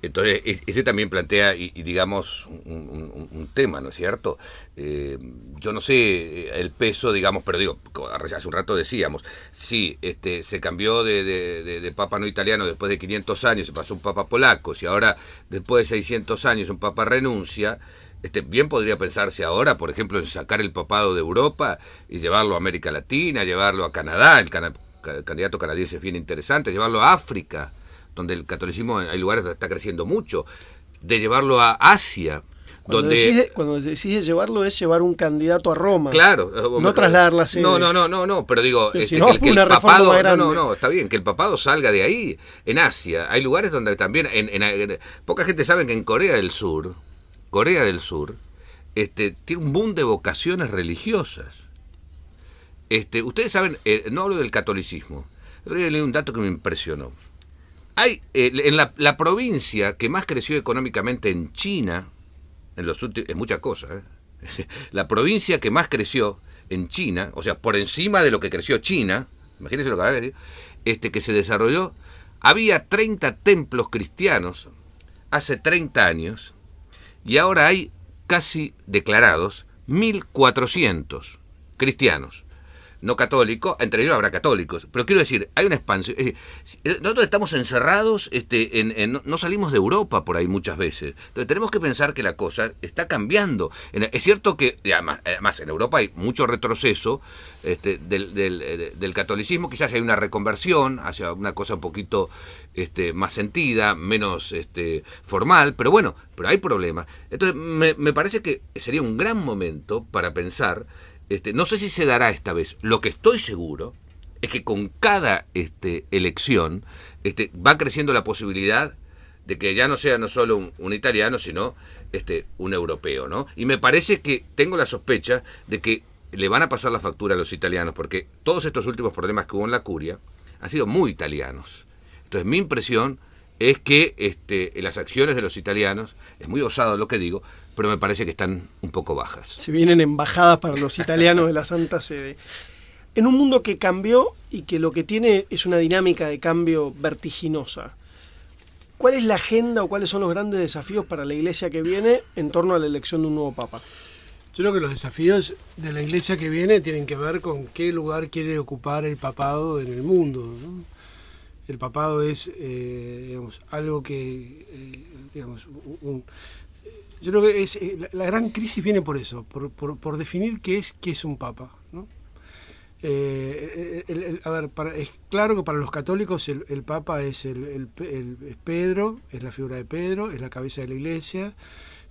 Entonces, ese también plantea, y digamos, un tema, ¿no es cierto? Yo no sé el peso, digamos, pero digo, hace un rato decíamos, sí, se cambió de papa no italiano después de 500 años, se pasó un papa polaco, si ahora después de 600 años un papa renuncia, bien podría pensarse ahora, por ejemplo, en sacar el papado de Europa y llevarlo a América Latina, llevarlo a Canadá, el candidato canadiense es bien interesante, llevarlo a África, donde el catolicismo hay lugares donde está creciendo mucho, de llevarlo a Asia. Cuando decides llevarlo es llevar un candidato a Roma. Claro. No trasladar la sede. No, pero digo, que el papado, está bien, que el papado salga de ahí. En Asia, hay lugares donde también, poca gente sabe que en Corea del Sur, tiene un boom de vocaciones religiosas. Ustedes saben, no hablo del catolicismo, leí un dato que me impresionó. Hay en la provincia que más creció económicamente en China, es muchas cosas, la provincia que más creció en China, o sea, por encima de lo que creció China, imagínense lo que acaba de decir, que se desarrolló, había 30 templos cristianos hace 30 años, y ahora hay casi declarados 1.400 cristianos. No católicos, entre ellos habrá católicos, pero quiero decir, hay una expansión. Nosotros estamos encerrados, no salimos de Europa por ahí muchas veces. Entonces tenemos que pensar que la cosa está cambiando. Es cierto que, además en Europa hay mucho retroceso del catolicismo, quizás hay una reconversión hacia una cosa un poquito más sentida, menos formal, pero bueno, pero hay problemas. Entonces me parece que sería un gran momento para pensar. No sé si se dará esta vez. Lo que estoy seguro es que con cada elección va creciendo la posibilidad de que ya no sea no solo un italiano, sino un europeo, ¿no? Y me parece que tengo la sospecha de que le van a pasar la factura a los italianos, porque todos estos últimos problemas que hubo en la curia han sido muy italianos. Entonces mi impresión es que las acciones de los italianos, es muy osado lo que digo, pero me parece que están un poco bajas. Se vienen embajadas para los italianos de la Santa Sede. En un mundo que cambió y que lo que tiene es una dinámica de cambio vertiginosa, ¿cuál es la agenda o cuáles son los grandes desafíos para la Iglesia que viene en torno a la elección de un nuevo Papa? Yo creo que los desafíos de la Iglesia que viene tienen que ver con qué lugar quiere ocupar el papado en el mundo, ¿no? El papado es, algo que, yo creo que la gran crisis viene por eso, por definir qué es un papa, ¿no? Es claro que para los católicos el papa es Pedro, es la figura de Pedro, es la cabeza de la Iglesia,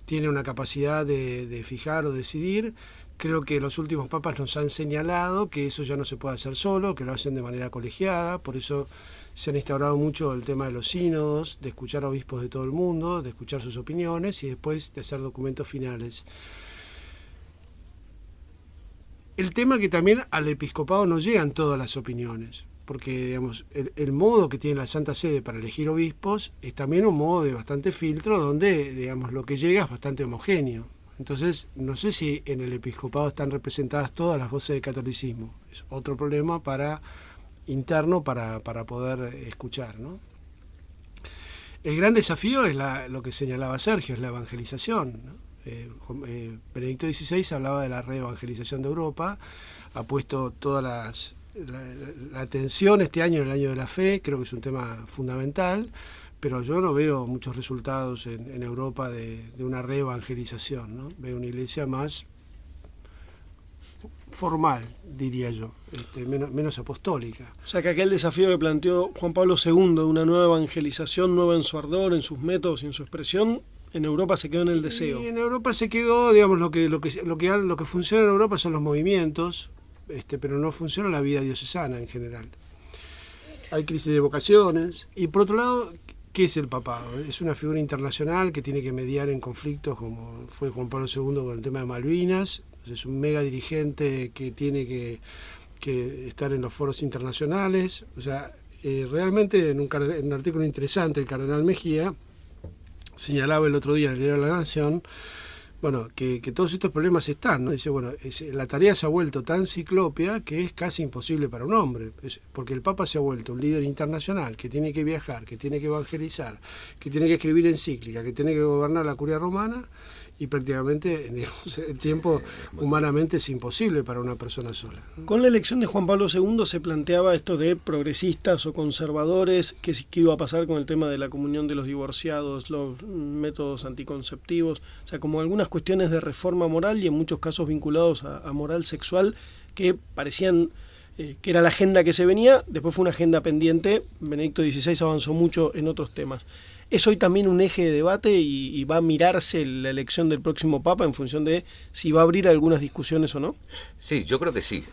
tiene una capacidad de fijar o decidir, Creo que los últimos papas nos han señalado que eso ya no se puede hacer solo, que lo hacen de manera colegiada, por eso se han instaurado mucho el tema de los sínodos, de escuchar a obispos de todo el mundo, de escuchar sus opiniones y después de hacer documentos finales. El tema que también al episcopado no llegan todas las opiniones, porque digamos, el modo que tiene la Santa Sede para elegir obispos es también un modo de bastante filtro, donde digamos, lo que llega es bastante homogéneo. Entonces, no sé si en el episcopado están representadas todas las voces del catolicismo. Es otro problema interno para poder escuchar, ¿no? El gran desafío es lo que señalaba Sergio, es la evangelización, ¿no? Benedicto XVI hablaba de la reevangelización de Europa, ha puesto toda la atención este año, el año de la fe, creo que es un tema fundamental, pero yo no veo muchos resultados en Europa de una reevangelización, ¿no? Veo una iglesia más formal, diría yo, menos apostólica. O sea que aquel desafío que planteó Juan Pablo II de una nueva evangelización, nueva en su ardor, en sus métodos y en su expresión, en Europa se quedó en el deseo. Y en Europa se quedó, digamos, lo que funciona en Europa son los movimientos, pero no funciona la vida diocesana en general. Hay crisis de vocaciones y por otro lado, ¿qué es el papado? Es una figura internacional que tiene que mediar en conflictos como fue Juan Pablo II con el tema de Malvinas. Es un mega dirigente que tiene que estar en los foros internacionales. O sea, realmente en un artículo interesante el cardenal Mejía señalaba el otro día en el Diario de la Nación, bueno, que todos estos problemas están, ¿no? Dice, bueno, la tarea se ha vuelto tan ciclópea que es casi imposible para un hombre, porque el Papa se ha vuelto un líder internacional que tiene que viajar, que tiene que evangelizar, que tiene que escribir encíclica, que tiene que gobernar la curia romana, y prácticamente, digamos, el tiempo humanamente es imposible para una persona sola, ¿no? Con la elección de Juan Pablo II se planteaba esto de progresistas o conservadores, qué iba a pasar con el tema de la comunión de los divorciados, los métodos anticonceptivos, o sea, como algunas cuestiones de reforma moral y en muchos casos vinculados a moral sexual que parecían que era la agenda que se venía, después fue una agenda pendiente, Benedicto XVI avanzó mucho en otros temas. ¿Es hoy también un eje de debate y va a mirarse la elección del próximo Papa en función de si va a abrir algunas discusiones o no? Sí, yo creo que sí.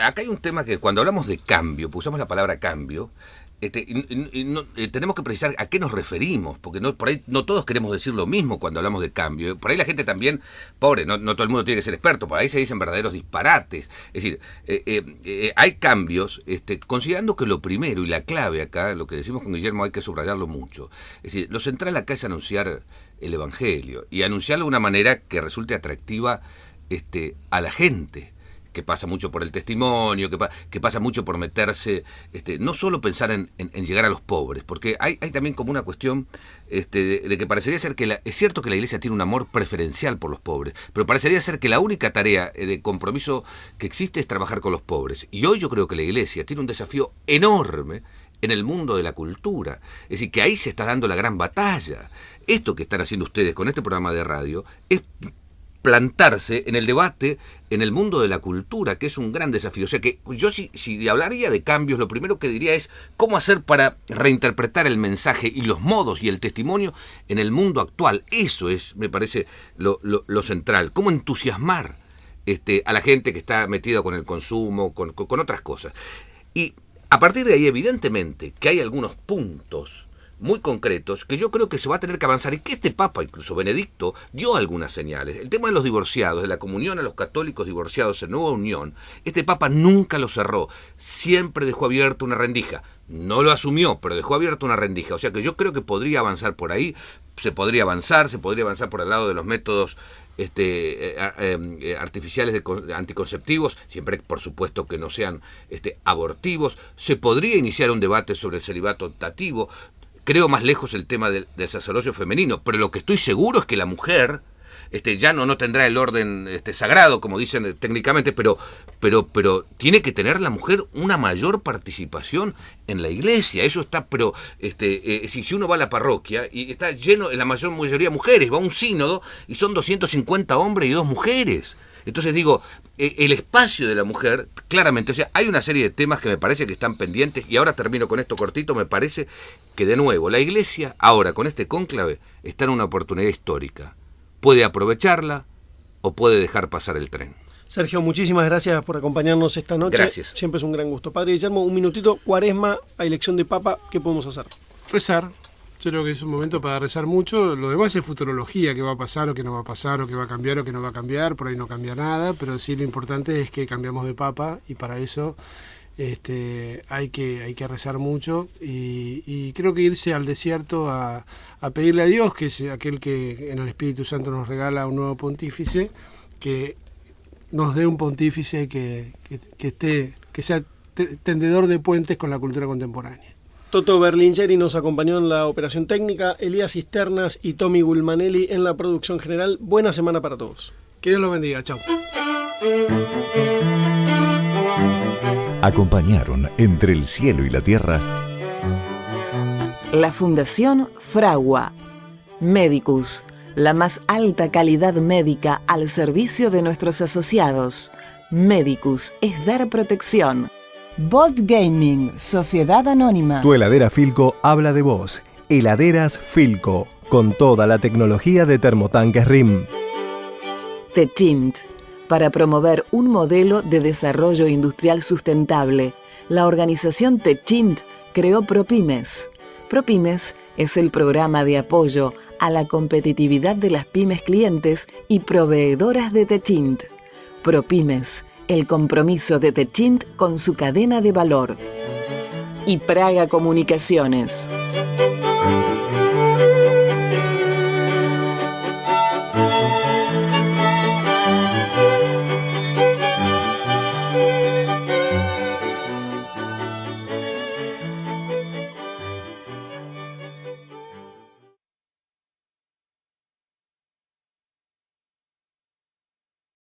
Acá hay un tema que cuando hablamos de cambio, pues usamos la palabra cambio, tenemos que precisar a qué nos referimos, porque por ahí no todos queremos decir lo mismo cuando hablamos de cambio. Por ahí la gente también, pobre, no todo el mundo tiene que ser experto, por ahí se dicen verdaderos disparates. Es decir, hay cambios, considerando que lo primero y la clave acá, lo que decimos con Guillermo hay que subrayarlo mucho. Es decir, lo central acá es anunciar el Evangelio y anunciarlo de una manera que resulte atractiva a la gente, que pasa mucho por el testimonio, que pasa mucho por meterse, no solo pensar en llegar a los pobres, porque hay también como una cuestión de que parecería ser que es cierto que la Iglesia tiene un amor preferencial por los pobres, pero parecería ser que la única tarea de compromiso que existe es trabajar con los pobres. Y hoy yo creo que la Iglesia tiene un desafío enorme en el mundo de la cultura, es decir, que ahí se está dando la gran batalla. Esto que están haciendo ustedes con este programa de radio es plantarse en el debate en el mundo de la cultura, que es un gran desafío. O sea que yo si hablaría de cambios, lo primero que diría es cómo hacer para reinterpretar el mensaje y los modos y el testimonio en el mundo actual. Eso es, me parece, lo central. Cómo entusiasmar a la gente que está metida con el consumo, con otras cosas. Y a partir de ahí, evidentemente, que hay algunos puntos muy concretos, que yo creo que se va a tener que avanzar, y que este Papa, incluso Benedicto, dio algunas señales. El tema de los divorciados, de la comunión a los católicos divorciados en nueva unión, este Papa nunca lo cerró, siempre dejó abierta una rendija. No lo asumió, pero dejó abierta una rendija. O sea que yo creo que podría avanzar por ahí, se podría avanzar por el lado de los métodos artificiales anticonceptivos, siempre por supuesto que no sean abortivos. Se podría iniciar un debate sobre el celibato optativo. Creo más lejos el tema del sacerdocio femenino, pero lo que estoy seguro es que la mujer ya no tendrá el orden sagrado, como dicen técnicamente, pero tiene que tener la mujer una mayor participación en la iglesia. Eso está, pero si uno va a la parroquia y está lleno, en la mayor mayoría mujeres, va a un sínodo y son 250 hombres y 2 mujeres. Entonces digo, el espacio de la mujer, claramente, o sea, hay una serie de temas que me parece que están pendientes, y ahora termino con esto cortito. Me parece que de nuevo la Iglesia ahora con este cónclave está en una oportunidad histórica, puede aprovecharla o puede dejar pasar el tren. Sergio, muchísimas gracias por acompañarnos esta noche. Gracias. Siempre es un gran gusto. Padre Guillermo, un minutito, Cuaresma, a elección de Papa, ¿qué podemos hacer? Rezar. Yo creo que es un momento para rezar mucho. Lo demás es futurología, qué va a pasar o qué no va a pasar, o qué va a cambiar o qué no va a cambiar. Por ahí no cambia nada, pero sí lo importante es que cambiamos de Papa y para eso hay que rezar mucho y creo que irse al desierto a pedirle a Dios, que es aquel que en el Espíritu Santo nos regala un nuevo pontífice, que nos dé un pontífice que sea tendedor de puentes con la cultura contemporánea. Toto Berlingeri nos acompañó en la operación técnica, Elías Cisternas y Tommy Gulmanelli en la producción general. Buena semana para todos. Que Dios los bendiga. Chao. Acompañaron Entre el cielo y la tierra La Fundación Fragua. Medicus, la más alta calidad médica al servicio de nuestros asociados. Medicus es dar protección. Bolt Gaming, Sociedad Anónima. Tu heladera Filco habla de vos. Heladeras Filco, con toda la tecnología de termotanques RIM. Techint, para promover un modelo de desarrollo industrial sustentable, la organización Techint creó ProPymes. ProPymes es el programa de apoyo a la competitividad de las pymes clientes y proveedoras de Techint. ProPymes, el compromiso de Techint con su cadena de valor. Y Praga Comunicaciones.